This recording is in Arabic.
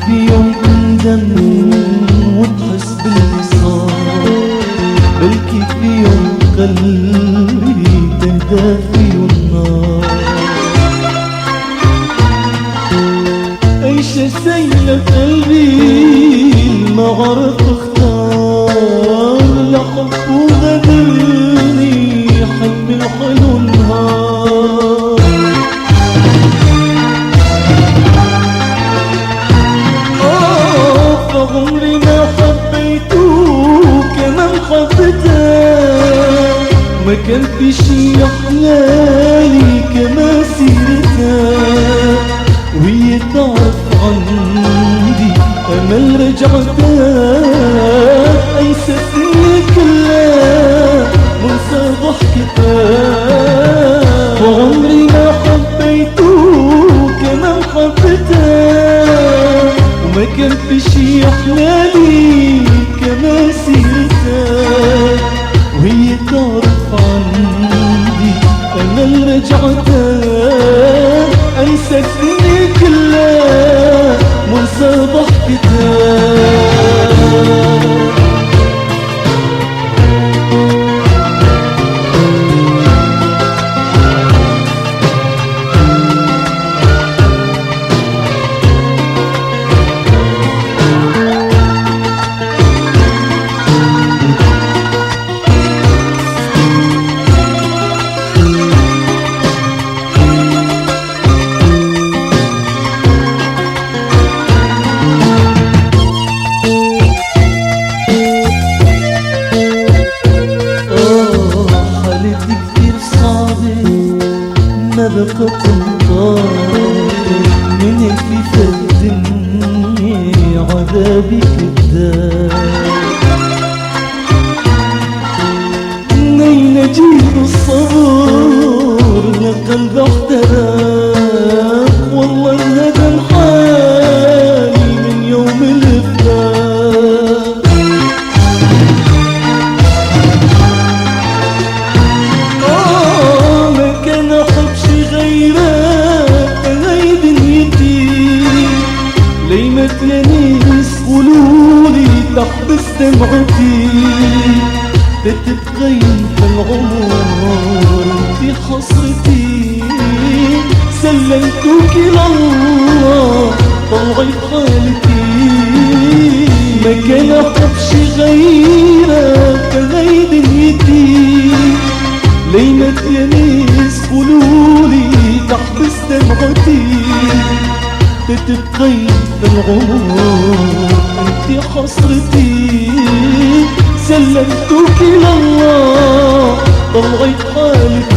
في يوم تندم وتحس باللي صار، بلكي في يوم قلبي تهدى فيه النار. عيشة سايلة في قلبي ما عرف اختار، لا حب وغدرني حلمي وحلو نهار. فعمري ما حبيته كمان حبيته، ما كان في شي أحلالي كما سيرتها، وهي تعرف عندي أمل رجعتها. أنسى الدنيا كلها وانسى ضحكتها، وعمري ما حبيته كمان حبيتها، وما كان في شي أحلالي كما سيرتها، وهي تعرف عندي أمل رجعتها. أنسى الدنيا كلها وانسى ضحكتها. ما بقى تنطار من هيك في الدنيا عذابي كداب. منين اجيب الصبر لقلب احتراق، والله انهدم حالي من يوم الفراق. ما كان احب شي غيرك هاي دنيتي، لي ما تلانيس قولولي تحبس دمعتي. تتغير في العمر في حسرتي، سلمتوك لله طلعت حالتي. ما كان احب شي غيرك هاي دنيتي، لي ما تلانيس قولولي تحبس دمعتي. تتغير في العمر انت حسرتي، سلمتوك لله طلعت حالتي.